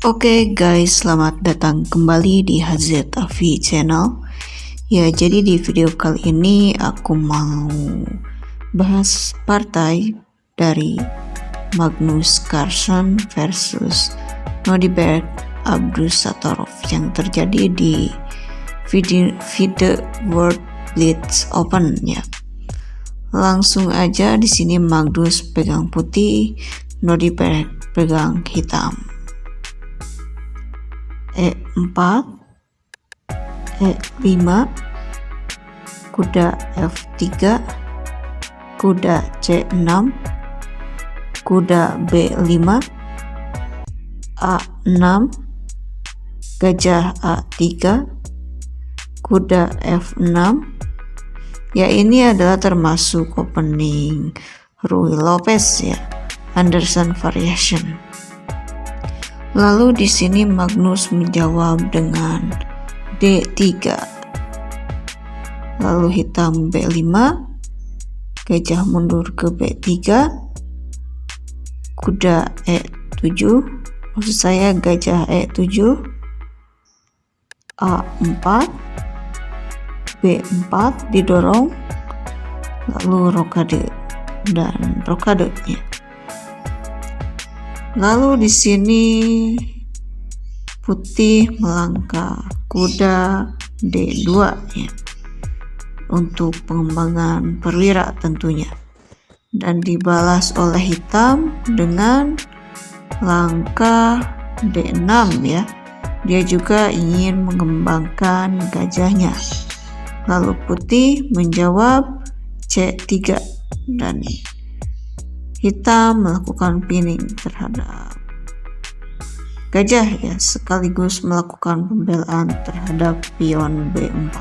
Oke guys, selamat datang kembali di HZAV channel. Ya, jadi di video kali ini aku mau bahas partai dari Magnus Carlsen versus Nordberg Abdusattorov yang terjadi di FIDE World Blitz Open ya. Langsung aja di sini Magnus pegang putih, Nordberg pegang hitam. E4, E5, kuda F3, kuda C6, kuda B5, A6, gajah A3, kuda F6. Ya, ini adalah termasuk opening Ruy Lopez ya, Anderson variation. Lalu di sini Magnus menjawab dengan D3. Lalu hitam B5, gajah mundur ke B3, kuda E7, maksud saya gajah E7, A4, B4 didorong, lalu rokade dan rokadenya. Lalu di sini putih melangkah kuda D2 ya, untuk pengembangan perwira tentunya, dan dibalas oleh hitam dengan langkah D6 ya. Dia juga ingin mengembangkan gajahnya. Lalu putih menjawab C3 dan hitam melakukan pinning terhadap gajah ya, sekaligus melakukan pembelaan terhadap pion B4.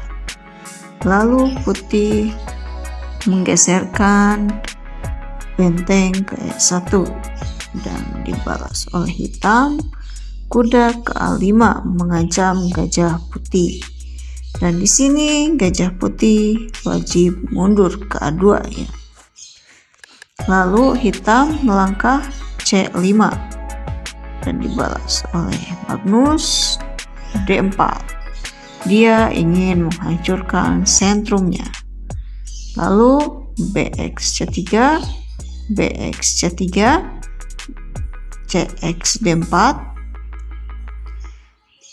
Lalu putih menggeserkan benteng ke E1 dan dibalas oleh hitam, kuda ke A5 mengancam gajah putih. Dan di sini gajah putih wajib mundur ke A2 ya. Lalu hitam melangkah C5 dan dibalas oleh Magnus D4. Dia ingin menghancurkan sentrumnya. Lalu BX C3, BX C3, CX D4,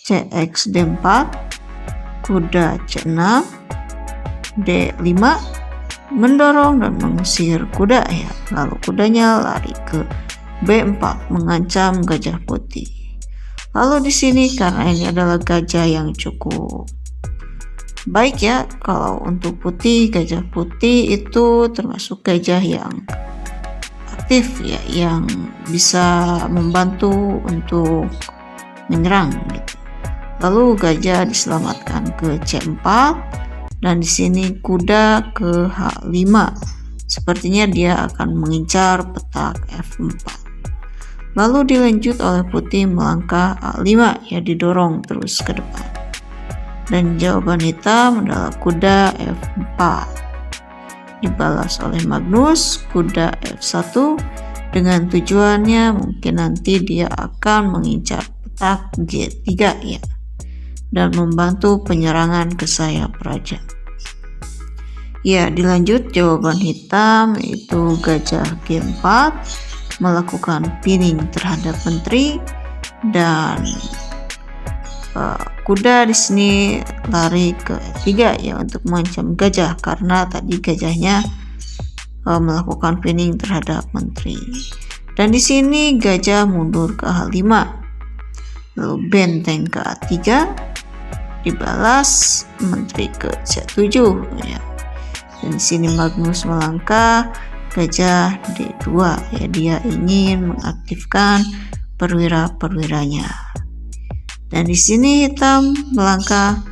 CX D4, kuda C6, D5, mendorong dan mengusir kuda ya. Lalu kudanya lari ke B4 mengancam gajah putih. Lalu di sini karena ini adalah gajah yang cukup baik ya, kalau untuk putih, gajah putih itu termasuk gajah yang aktif ya, yang bisa membantu untuk menyerang gitu. Lalu gajah diselamatkan ke C4. Dan di sini kuda ke H5. Sepertinya dia akan mengincar petak F4. Lalu dilanjut oleh putih melangkah A5 ya, didorong terus ke depan. Dan jawaban hitam adalah kuda F4. Dibalas oleh Magnus kuda F1 dengan tujuannya mungkin nanti dia akan mengincar petak G3 ya, dan membantu penyerangan ke sayap raja. Ya, dilanjut jawaban hitam yaitu gajah G4 melakukan pinning terhadap menteri, dan kuda di sini lari ke E3 ya untuk mengancam gajah karena tadi gajahnya melakukan pinning terhadap menteri. Dan di sini gajah mundur ke H5. Lalu benteng ke A3, dibalas menteri ke C7 ya. Dan di sini Magnus melangkah gajah D2 ya, dia ingin mengaktifkan perwira-perwiranya. Dan di sini hitam melangkah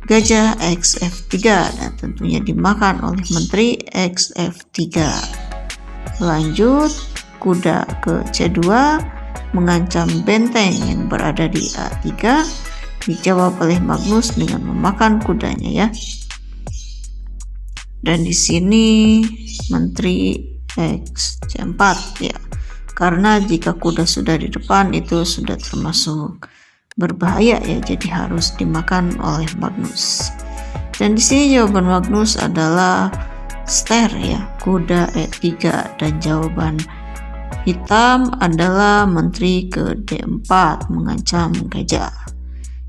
gajah XF3 dan tentunya dimakan oleh menteri XF3. Lanjut kuda ke C2 mengancam benteng yang berada di A3, dijawab oleh Magnus dengan memakan kudanya ya. Dan di sini menteri X C4 ya. karena jika kuda sudah di depan itu sudah termasuk berbahaya ya, jadi harus dimakan oleh Magnus. Dan di sini jawaban Magnus adalah Ster ya, kuda E3, dan jawaban hitam adalah menteri ke D4 mengancam gajah.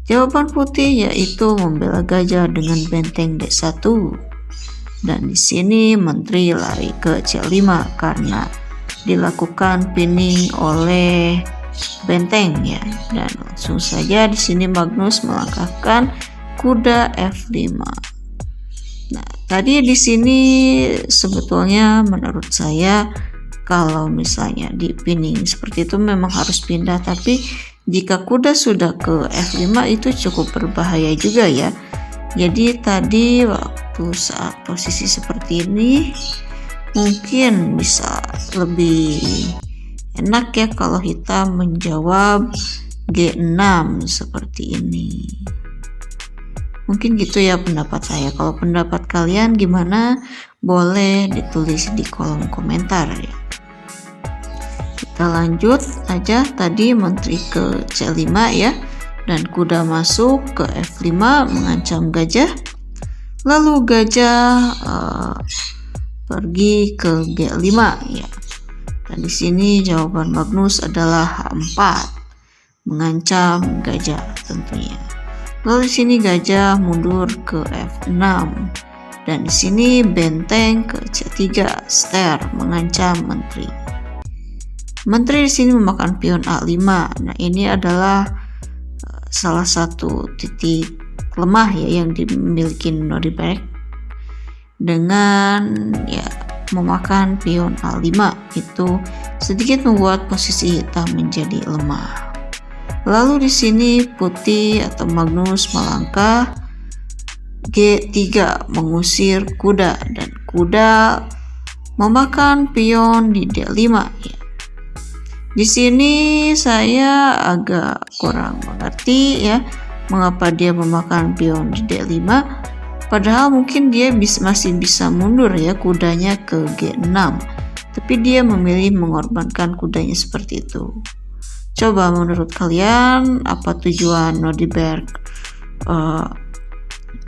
Jawaban putih yaitu membela gajah dengan benteng D1. Dan di sini menteri lari ke C5 karena dilakukan pinning oleh benteng ya. Dan langsung saja di sini Magnus melangkahkan kuda F5. Nah, tadi di sini sebetulnya menurut saya kalau misalnya di pinning seperti itu memang harus pindah, tapi jika kuda sudah ke F5 itu cukup berbahaya juga ya. Jadi tadi waktu saat posisi seperti ini mungkin bisa lebih enak ya kalau hitam menjawab G6 seperti ini. Mungkin gitu ya pendapat saya. Kalau pendapat kalian gimana? Boleh ditulis di kolom komentar ya. Kita lanjut aja, tadi menteri ke C5 ya, dan kuda masuk ke F5 mengancam gajah. Lalu gajah pergi ke G5 ya. Dan di sini jawaban Magnus adalah H4 mengancam gajah tentunya. Lalu di sini gajah mundur ke F6 dan di sini benteng ke C3, Ster mengancam menteri. Menteri di sini memakan pion A5. Nah, ini adalah salah satu titik lemah ya yang dimiliki Nordyberg dengan ya memakan pion A5 itu sedikit membuat posisi hitam menjadi lemah. Lalu di sini putih atau Magnus melangkah G3 mengusir kuda dan kuda memakan pion di D5 ya. Di sini saya agak kurang mengerti ya mengapa dia memakan pion di D5, padahal mungkin dia masih bisa mundur ya kudanya ke G6, tapi dia memilih mengorbankan kudanya seperti itu. Coba menurut kalian apa tujuan Nordyberg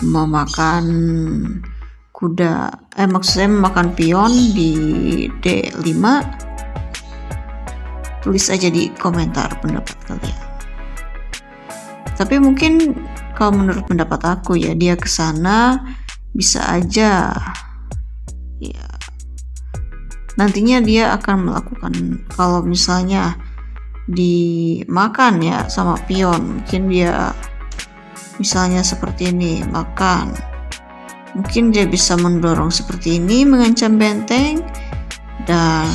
memakan kuda, maksud saya memakan pion di D5? Tulis aja di komentar pendapat kalian. Tapi mungkin kalau menurut pendapat aku ya, dia kesana bisa aja ya nantinya dia akan melakukan, kalau misalnya dimakan ya sama pion, mungkin dia misalnya seperti ini makan, mungkin dia bisa mendorong seperti ini mengancam benteng dan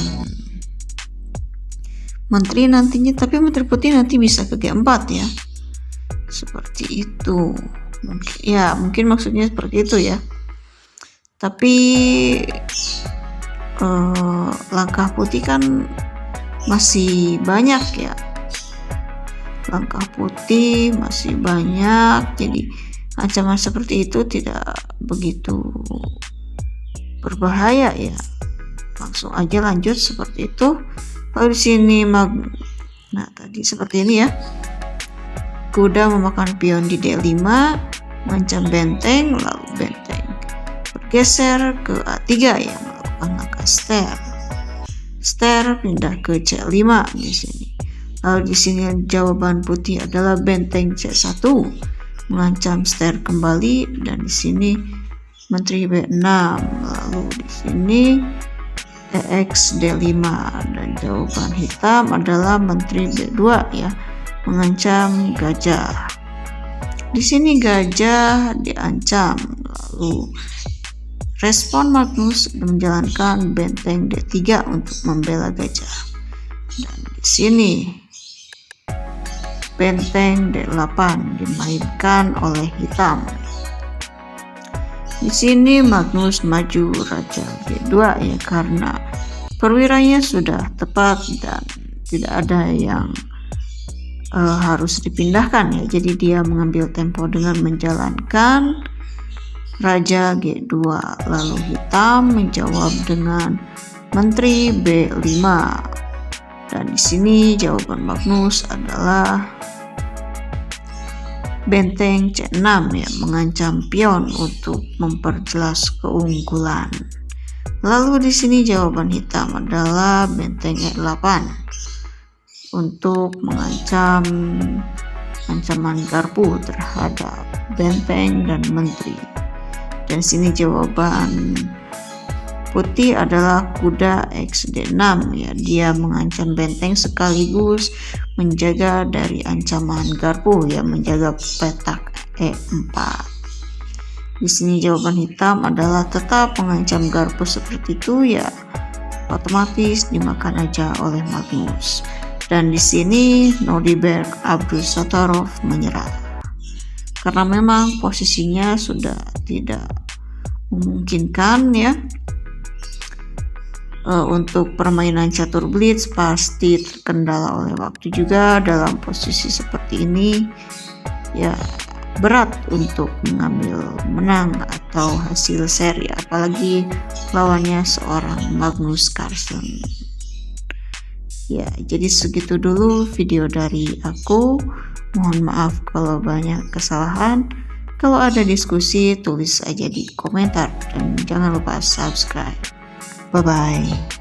menteri nantinya, tapi menteri putih nanti bisa ke G4 ya, seperti itu mungkin maksudnya seperti itu ya. Tapi langkah putih kan masih banyak ya, langkah putih masih banyak, jadi ancaman seperti itu tidak begitu berbahaya ya. Langsung aja lanjut seperti itu. Lalu di sini nah tadi seperti ini ya, kuda memakan pion di D5 mengancam benteng, lalu benteng bergeser ke A3 ya melakukan langkah Ster pindah ke C5 di sini. Lalu di sini jawaban putih adalah benteng C1 mengancam Ster kembali, dan di sini menteri B6. Lalu di sini EX D5 dan jawaban hitam adalah menteri D2 ya mengancam gajah. Di sini gajah diancam, lalu respon Magnus menjalankan benteng D3 untuk membela gajah. Dan di sini benteng D8 dimainkan oleh hitam. Di sini Magnus maju raja G2 ya karena perwiranya sudah tepat dan tidak ada yang harus dipindahkan ya. Jadi dia mengambil tempo dengan menjalankan raja G2. Lalu hitam menjawab dengan menteri B5. Dan di sini jawaban Magnus adalah benteng C6 ya, mengancam pion untuk memperjelas keunggulan. Lalu di sini jawaban hitam adalah benteng E8 untuk mengancam ancaman garpu terhadap benteng dan menteri. Dan sini jawaban putih adalah kuda XD6 ya, dia mengancam benteng sekaligus menjaga dari ancaman garpu ya, menjaga petak E4. Di sini jawaban hitam adalah tetap mengancam garpu seperti itu ya, otomatis dimakan aja oleh Magnus. Dan di sini Nordiberg Abdusattorov menyerah karena memang posisinya sudah tidak memungkinkan ya. Untuk permainan catur blitz pasti terkendala oleh waktu juga. Dalam posisi seperti ini ya berat untuk mengambil menang atau hasil seri, apalagi lawannya seorang Magnus Carlsen. Ya, jadi segitu dulu video dari aku. Mohon maaf kalau banyak kesalahan. Kalau ada diskusi tulis aja di komentar dan jangan lupa subscribe. Bye-bye.